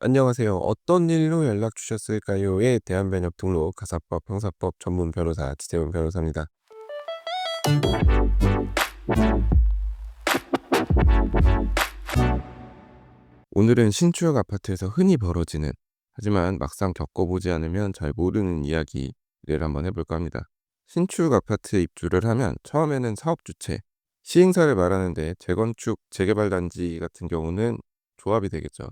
안녕하세요. "어떤 일로 연락 주셨을까요?"에 대한 번역 등록 가사법 형사법 전문 변호사 지재훈 변호사입니다. 오늘은 신축 아파트에서 흔히 벌어지는, 하지만 막상 겪어보지 않으면 잘 모르는 이야기를 한번 해 볼까 합니다. 신축 아파트에 입주를 하면 처음에는 사업 주체, 시행사를 말하는데 재건축, 재개발 단지 같은 경우는 조합이 되겠죠.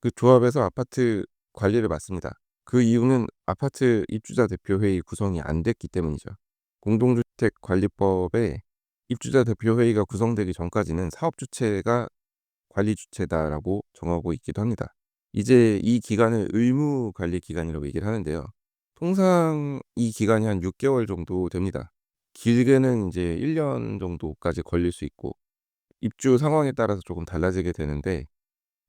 그 조합에서 아파트 관리를 맡습니다. 그 이유는 아파트 입주자 대표회의 구성이 안 됐기 때문이죠. 공동주택관리법에 입주자 대표회의가 구성되기 전까지는 사업 주체가 관리 주체다라고 정하고 있기도 합니다. 이제 이 기간을 의무 관리 기간이라고 얘기를 하는데요. 통상 이 기간이 한 6개월 정도 됩니다. 길게는 이제 1년 정도까지 걸릴 수 있고, 입주 상황에 따라서 조금 달라지게 되는데,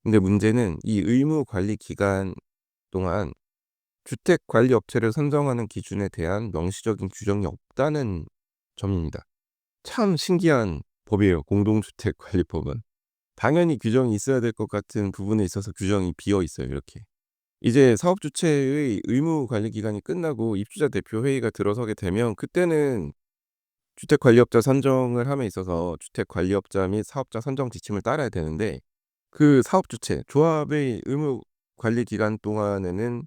근데 문제는 이 의무 관리 기간 동안 주택 관리 업체를 선정하는 기준에 대한 명시적인 규정이 없다는 점입니다. 참 신기한 법이에요, 공동주택 관리법은. 당연히 규정이 있어야 될 것 같은 부분에 있어서 규정이 비어 있어요, 이렇게. 이제 사업 주체의 의무 관리 기간이 끝나고 입주자 대표 회의가 들어서게 되면, 그때는 주택 관리업자 선정을 함에 있어서 주택 관리업자 및 사업자 선정 지침을 따라야 되는데, 그 사업 주체, 조합의 의무 관리 기간 동안에는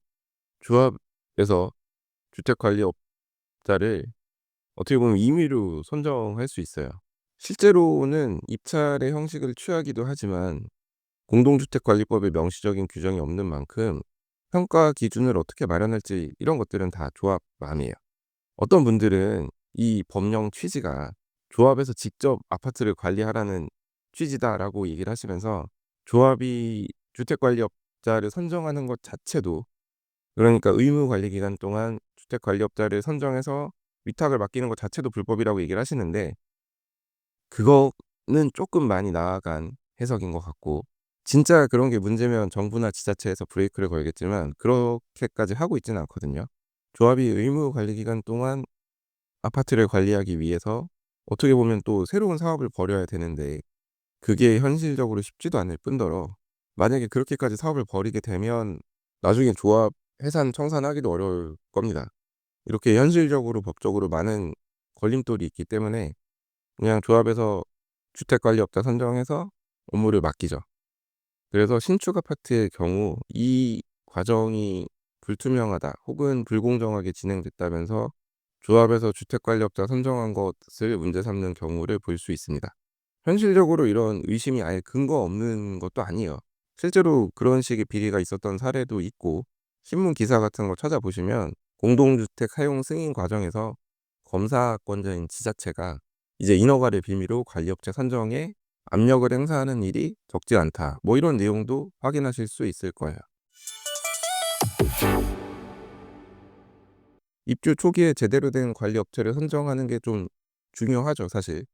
조합에서 주택 관리업자를 어떻게 보면 임의로 선정할 수 있어요. 실제로는 입찰의 형식을 취하기도 하지만 공동주택관리법에 명시적인 규정이 없는 만큼 평가 기준을 어떻게 마련할지, 이런 것들은 다 조합 맘이에요. 어떤 분들은 이 법령 취지가 조합에서 직접 아파트를 관리하라는 취지다라고 얘기를 하시면서, 조합이 주택관리업자를 선정하는 것 자체도, 그러니까 의무 관리 기간 동안 주택관리업자를 선정해서 위탁을 맡기는 것 자체도 불법이라고 얘기를 하시는데, 그거는 조금 많이 나아간 해석인 것 같고, 진짜 그런 게 문제면 정부나 지자체에서 브레이크를 걸겠지만 그렇게까지 하고 있지는 않거든요. 조합이 의무 관리 기간 동안 아파트를 관리하기 위해서 어떻게 보면 또 새로운 사업을 벌여야 되는데, 그게 현실적으로 쉽지도 않을 뿐더러, 만약에 그렇게까지 사업을 벌이게 되면 나중에 조합 해산 청산하기도 어려울 겁니다. 이렇게 현실적으로 법적으로 많은 걸림돌이 있기 때문에 그냥 조합에서 주택관리업자 선정해서 업무를 맡기죠. 그래서 신축 아파트의 경우 이 과정이 불투명하다 혹은 불공정하게 진행됐다면서 조합에서 주택관리업자 선정한 것을 문제 삼는 경우를 볼 수 있습니다. 현실적으로 이런 의심이 아예 근거 없는 것도 아니에요. 실제로 그런 식의 비리가 있었던 사례도 있고, 신문 기사 같은 거 찾아보시면 공동주택 사용 승인 과정에서 검사권자인 지자체가 이제 인허가를 빌미로 관리업체 선정에 압력을 행사하는 일이 적지 않다, 뭐 이런 내용도 확인하실 수 있을 거예요. 입주 초기에 제대로 된 관리업체를 선정하는 게 좀 중요하죠, 사실.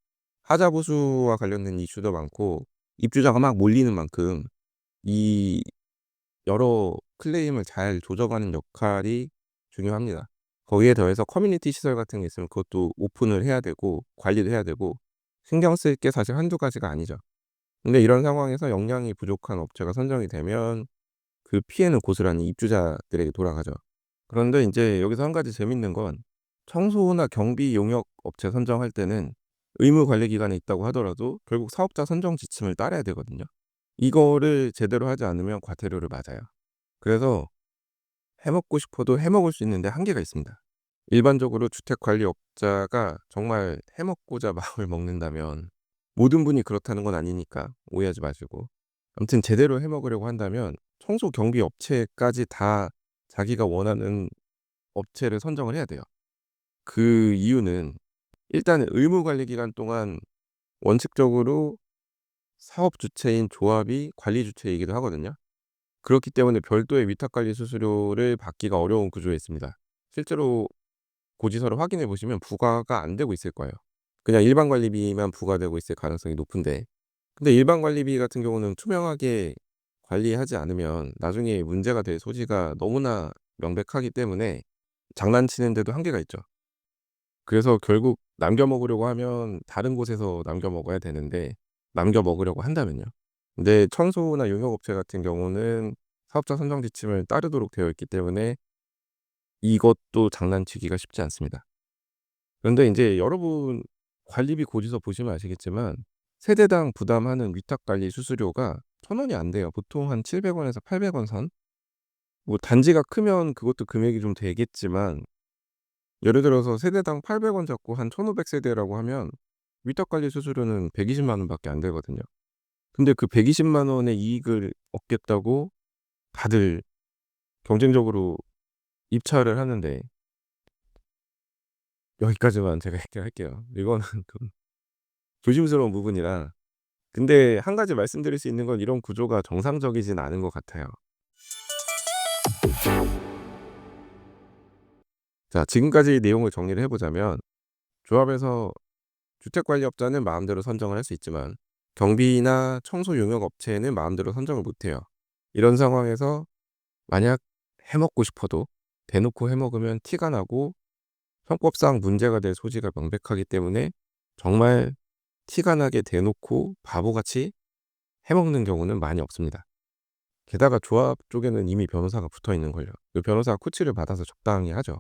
하자 보수와 관련된 이슈도 많고, 입주자가 막 몰리는 만큼 이 여러 클레임을 잘 조정하는 역할이 중요합니다. 거기에 더해서 커뮤니티 시설 같은 게 있으면 그것도 오픈을 해야 되고 관리를 해야 되고, 신경 쓸 게 사실 한두 가지가 아니죠. 근데 이런 상황에서 역량이 부족한 업체가 선정이 되면 그 피해는 고스란히 입주자들에게 돌아가죠. 그런데 인제 여기서 한 가지 재밌는 건, 청소나 경비 용역 업체 선정할 때는 의무 관리 기간에 있다고 하더라도 결국 사업자 선정 지침을 따라야 되거든요. 이거를 제대로 하지 않으면 과태료를 맞아요. 그래서 해먹고 싶어도 해먹을 수 있는데 한계가 있습니다. 일반적으로 주택관리업자가 정말 해먹고자 마음을 먹는다면, 모든 분이 그렇다는 건 아니니까 오해하지 마시고, 아무튼 제대로 해먹으려고 한다면 청소 경비 업체까지 다 자기가 원하는 업체를 선정을 해야 돼요. 그 이유는 일단은 의무 관리 기간 동안 원칙적으로 사업 주체인 조합이 관리 주체이기도 하거든요. 그렇기 때문에 별도의 위탁 관리 수수료를 받기가 어려운 구조에 있습니다. 실제로 고지서를 확인해 보시면 부과가 안 되고 있을 거예요. 그냥 일반 관리비만 부과되고 있을 가능성이 높은데, 근데 일반 관리비 같은 경우는 투명하게 관리하지 않으면 나중에 문제가 될 소지가 너무나 명백하기 때문에 장난치는 데도 한계가 있죠. 그래서 결국 남겨 먹으려고 하면 다른 곳에서 남겨 먹어야 되는데, 남겨 먹으려고 한다면요. 근데 청소나 용역업체 같은 경우는 사업자 선정 지침을 따르도록 되어 있기 때문에 이것도 장난치기가 쉽지 않습니다. 그런데 인제 여러분 관리비 고지서 보시면 아시겠지만 세대당 부담하는 위탁 관리 수수료가 1,000원이 안 돼요. 보통 한 700 원에서 800원 선? 뭐 단지가 크면 그것도 금액이 좀 되겠지만 예를 들어서 세대당 800원 잡고 한 1,500 세대라고 하면 위탁 관리 수수료는 120만 원밖에 안 되거든요. 근데 그 120만 원의 이익을 얻겠다고 다들 경쟁적으로 입찰을 하는데 여기까지만 제가 얘기할게요. 이거는 좀 조심스러운 부분이라. 근데 한 가지 말씀드릴 수 있는 건 이런 구조가 정상적이진 않은 것 같아요. 자, 지금까지 내용을 정리를 해 보자면 조합에서 주택관리업자는 마음대로 선정을 할 수 있지만 경비나 청소 용역 업체는 마음대로 선정을 못 해요. 이런 상황에서 만약 해 먹고 싶어도 대놓고 해 먹으면 티가 나고 형법상 문제가 될 소지가 명백하기 때문에 정말 티가 나게 대놓고 바보같이 해 먹는 경우는 많이 없습니다. 게다가 조합 쪽에는 이미 변호사가 붙어 있는 걸요. 그 변호사가 코치를 받아서 적당히 하죠.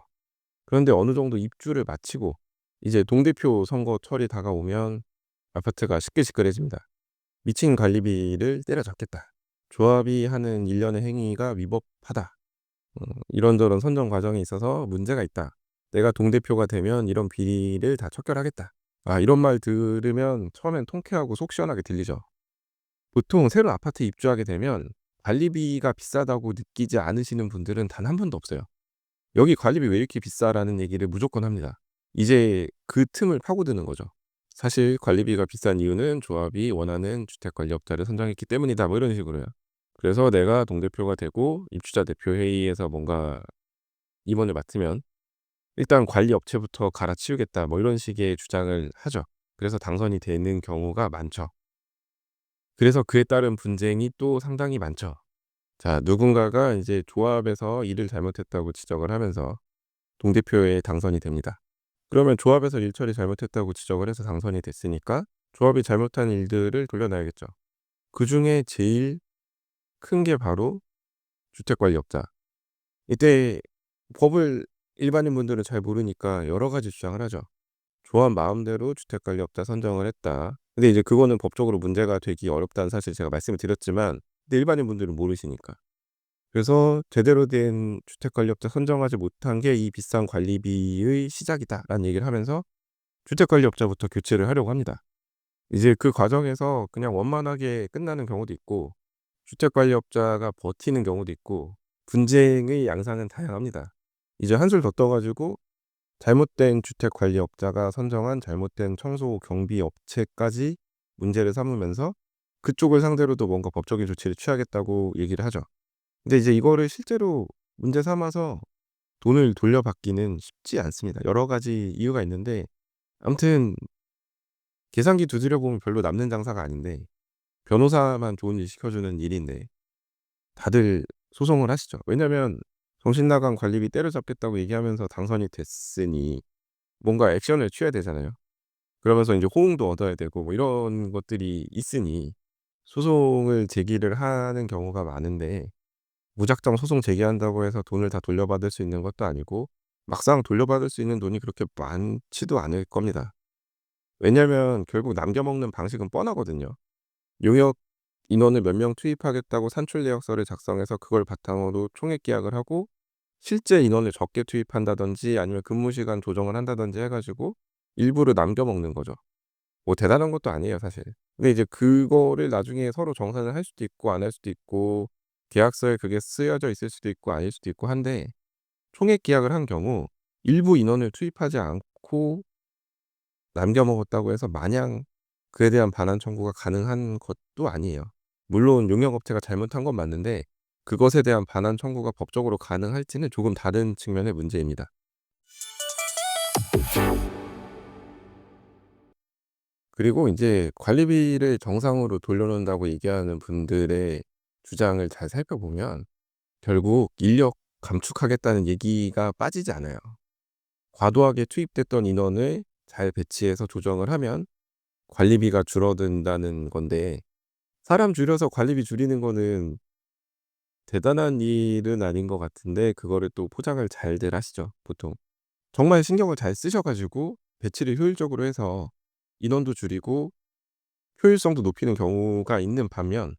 그런데 어느 정도 입주를 마치고 이제 동대표 선거철이 다가오면 아파트가 시끌시끌해집니다. 미친 관리비를 때려잡겠다. 조합이 하는 일련의 행위가 위법하다. 이런저런 선정 과정에 있어서 문제가 있다. 내가 동대표가 되면 이런 비리를 다 척결하겠다. 아, 이런 말 들으면 처음엔 통쾌하고 속 시원하게 들리죠. 보통 새로 아파트 입주하게 되면 관리비가 비싸다고 느끼지 않으시는 분들은 단 한 분도 없어요. "여기 관리비 왜 이렇게 비싸?"라는 얘기를 무조건 합니다. 이제 그 틈을 파고드는 거죠. "사실 관리비가 비싼 이유는 조합이 원하는 주택관리업자를 선정했기 때문이다." 뭐 이런 식으로요. 그래서 내가 동대표가 되고 입주자 대표 회의에서 뭔가 임원을 맡으면 "일단 관리 업체부터 갈아치우겠다." 뭐 이런 식의 주장을 하죠. 그래서 당선이 되는 경우가 많죠. 그래서 그에 따른 분쟁이 또 상당히 많죠. 자, 누군가가 이제 조합에서 일을 잘못했다고 지적을 하면서 동대표에 당선이 됩니다. 그러면 조합에서 일 처리 잘못했다고 지적을 해서 당선이 됐으니까 조합이 잘못한 일들을 돌려놔야겠죠. 그중에 제일 큰 게 바로 주택관리업자. 이때 법을 일반인 분들은 잘 모르니까 여러 가지 주장을 하죠. 조합 마음대로 주택관리업자 선정을 했다. 근데 이제 그거는 법적으로 문제가 되기 어렵다는 사실 제가 말씀을 드렸지만 근데 일반인 분들은 모르시니까. 그래서 "제대로 된 주택관리업자 선정하지 못한 게 이 비싼 관리비의 시작이다."라는 얘기를 하면서 주택관리업자부터 교체를 하려고 합니다. 이제 그 과정에서 그냥 원만하게 끝나는 경우도 있고 주택관리업자가 버티는 경우도 있고 분쟁의 양상은 다양합니다. 이제 한술 더 떠 가지고 잘못된 주택관리업자가 선정한 잘못된 청소 경비 업체까지 문제를 삼으면서 그쪽을 상대로도 뭔가 법적인 조치를 취하겠다고 얘기를 하죠. 근데 이제 이거를 실제로 문제 삼아서 돈을 돌려받기는 쉽지 않습니다. 여러 가지 이유가 있는데 아무튼 계산기 두드려 보면 별로 남는 장사가 아닌데 변호사만 좋은 일 시켜주는 일인데 다들 소송을 하시죠. 왜냐면 정신 나간 관리비 때려잡겠다고 얘기하면서 당선이 됐으니 뭔가 액션을 취해야 되잖아요. 그러면서 인제 호응도 얻어야 되고 뭐 이런 것들이 있으니 소송을 제기를 하는 경우가 많은데 무작정 소송 제기한다고 해서 돈을 다 돌려받을 수 있는 것도 아니고 막상 돌려받을 수 있는 돈이 그렇게 많지도 않을 겁니다. 왜냐면 결국 남겨 먹는 방식은 뻔하거든요. 용역 인원을 몇 명 투입하겠다고 산출 내역서를 작성해서 그걸 바탕으로 총액 계약을 하고 실제 인원을 적게 투입한다든지 아니면 근무 시간 조정을 한다든지 해 가지고 일부를 남겨 먹는 거죠. 뭐 대단한 것도 아니에요 사실. 근데 이제 그거를 나중에 서로 정산을 할 수도 있고 안 할 수도 있고 계약서에 그게 쓰여져 있을 수도 있고 아닐 수도 있고 한데 총액 계약을 한 경우 일부 인원을 투입하지 않고 남겨 먹었다고 해서 마냥 그에 대한 반환 청구가 가능한 것도 아니에요. 물론 용역업체가 잘못한 건 맞는데 그것에 대한 반환 청구가 법적으로 가능할지는 조금 다른 측면의 문제입니다. 그리고 인제 관리비를 정상으로 돌려놓는다고 얘기하는 분들의 주장을 잘 살펴보면 결국 인력 감축하겠다는 얘기가 빠지지 않아요. 과도하게 투입됐던 인원을 잘 배치해서 조정을 하면 관리비가 줄어든다는 건데 사람 줄여서 관리비 줄이는 거는 대단한 일은 아닌 것 같은데 그거를 또 포장을 잘들 하시죠 보통. 정말 신경을 잘 쓰셔 가지고 배치를 효율적으로 해서 인원도 줄이고 효율성도 높이는 경우가 있는 반면,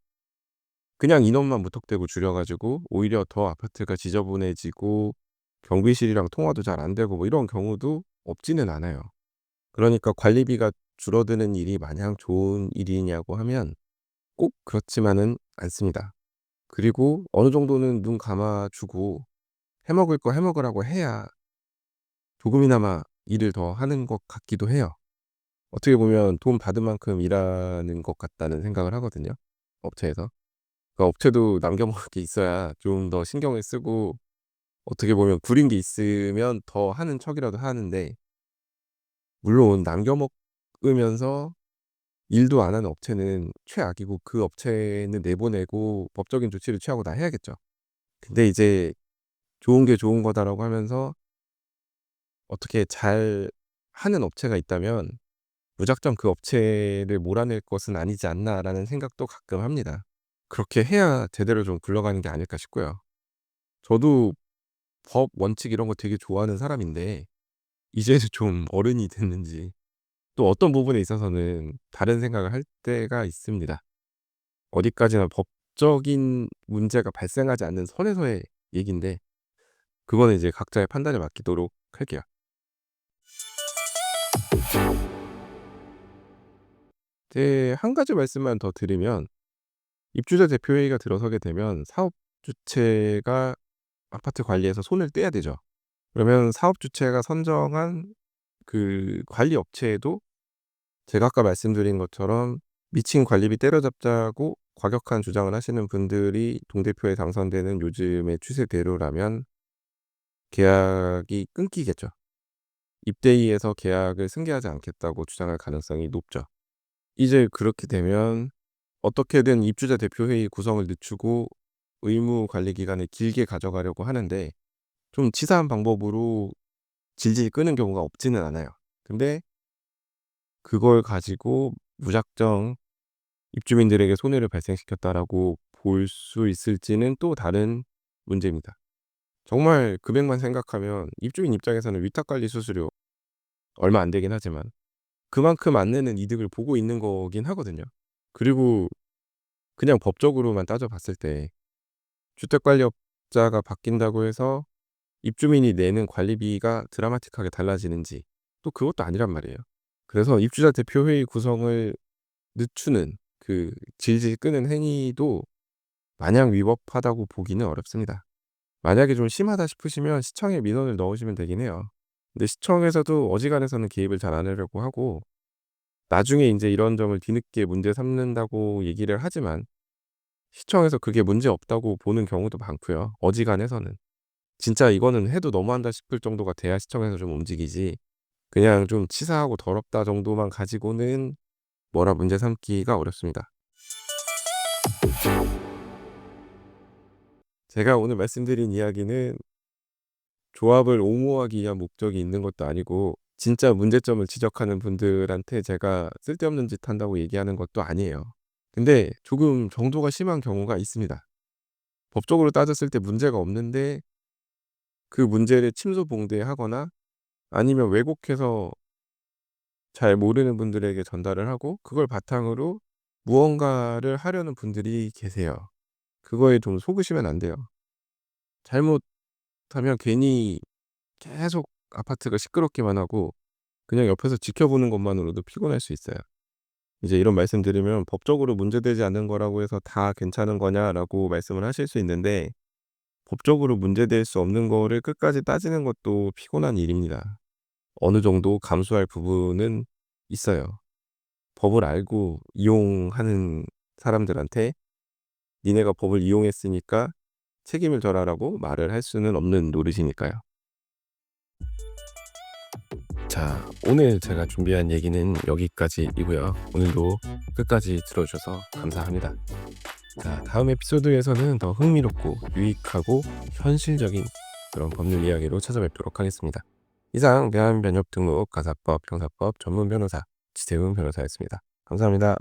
그냥 인원만 무턱대고 줄여 가지고 오히려 더 아파트가 지저분해지고 경비실이랑 통화도 잘 안 되고 뭐 이런 경우도 없지는 않아요. 그러니까 관리비가 줄어드는 일이 마냥 좋은 일이냐고 하면 꼭 그렇지만은 않습니다. 그리고 어느 정도는 눈 감아 주고 해먹을 거 해먹으라고 해야 조금이나마 일을 더 하는 것 같기도 해요. 어떻게 보면 돈 받은 만큼 일하는 것 같다는 생각을 하거든요, 업체에서. 그러니까 업체도 남겨 먹을 게 있어야 좀 더 신경을 쓰고 어떻게 보면 구린 게 있으면 더 하는 척이라도 하는데, 물론 남겨 먹으면서 일도 안 하는 업체는 최악이고 그 업체는 내보내고 법적인 조치를 취하고 다 해야겠죠. 근데 이제 "좋은 게 좋은 거다."라고 하면서 어떻게 잘 하는 업체가 있다면 '무작정 그 업체를 몰아낼 것은 아니지 않나.'라는 생각도 가끔 합니다. 그렇게 해야 제대로 좀 굴러가는 게 아닐까 싶고요. 저도 법, 원칙 이런 거 되게 좋아하는 사람인데 이제 좀 어른이 됐는지 또 어떤 부분에 있어서는 다른 생각을 할 때가 있습니다. 어디까지나 법적인 문제가 발생하지 않는 선에서의 얘기인데 그거는 이제 각자의 판단에 맡기도록 할게요. 이제 한 가지 말씀만 더 드리면, 입주자 대표회의가 들어서게 되면 사업 주체가 아파트 관리에서 손을 떼야 되죠. 그러면 사업 주체가 선정한 그 관리 업체에도 제가 아까 말씀드린 것처럼 미친 관리비 때려잡자고 과격한 주장을 하시는 분들이 동대표에 당선되는 요즘의 추세대로라면 계약이 끊기겠죠. 입대위에서 계약을 승계하지 않겠다고 주장할 가능성이 높죠. 이제 그렇게 되면 어떻게든 입주자 대표회의 구성을 늦추고 의무 관리 기간을 길게 가져가려고 하는데, 좀 치사한 방법으로 질질 끄는 경우가 없지는 않아요. 근데 그걸 가지고 무작정 입주민들에게 손해를 발생시켰다라고 볼 수 있을지는 또 다른 문제입니다. 정말 금액만 생각하면 입주민 입장에서는 위탁관리 수수료 얼마 안 되긴 하지만 그만큼 안 내는 이득을 보고 있는 거긴 하거든요. 그리고 그냥 법적으로만 따져 봤을 때 주택관리업자가 바뀐다고 해서 입주민이 내는 관리비가 드라마틱하게 달라지는지 또 그것도 아니란 말이에요. 그래서 입주자 대표회의 구성을 늦추는 그 질질 끄는 행위도 마냥 위법하다고 보기는 어렵습니다. 만약에 좀 심하다 싶으시면 시청에 민원을 넣으시면 되긴 해요. 근데 시청에서도 어지간해서는 개입을 잘 안 하려고 하고 나중에 인제 이런 점을 뒤늦게 문제 삼는다고 얘기를 하지만 시청에서 그게 문제 없다고 보는 경우도 많고요, 어지간해서는. 진짜 이거는 해도 너무한다 싶을 정도가 돼야 시청에서 좀 움직이지, 그냥 좀 치사하고 더럽다 정도만 가지고는 뭐라 문제 삼기가 어렵습니다. 제가 오늘 말씀드린 이야기는 조합을 옹호하기 위한 목적이 있는 것도 아니고 진짜 문제점을 지적하는 분들한테 제가 쓸데없는 짓 한다고 얘기하는 것도 아니에요. 근데 조금 정도가 심한 경우가 있습니다. 법적으로 따졌을 때 문제가 없는데 그 문제를 침소봉대하거나 아니면 왜곡해서 잘 모르는 분들에게 전달을 하고 그걸 바탕으로 무언가를 하려는 분들이 계세요. 그거에 좀 속으시면 안 돼요. 잘못하면 괜히 계속 아파트가 시끄럽기만 하고 그냥 옆에서 지켜보는 것만으로도 피곤할 수 있어요. 이제 이런 말씀드리면 "법적으로 문제되지 않는 거라고 해서 다 괜찮은 거냐?"라고 말씀을 하실 수 있는데, 법적으로 문제될 수 없는 거를 끝까지 따지는 것도 피곤한 일입니다. 어느 정도 감수할 부분은 있어요. 법을 알고 이용하는 사람들한테 "니네가 법을 이용했으니까 책임을 져라."라고 말을 할 수는 없는 노릇이니까요. 자, 오늘 제가 준비한 얘기는 여기까지이고요. 오늘도 끝까지 들어주셔서 감사합니다. 자, 다음 에피소드에서는 더 흥미롭고 유익하고 현실적인 그런 법률 이야기로 찾아뵙도록 하겠습니다. 이상 대한변협등록 가사법 형사법 전문 변호사 지세훈 변호사였습니다. 감사합니다.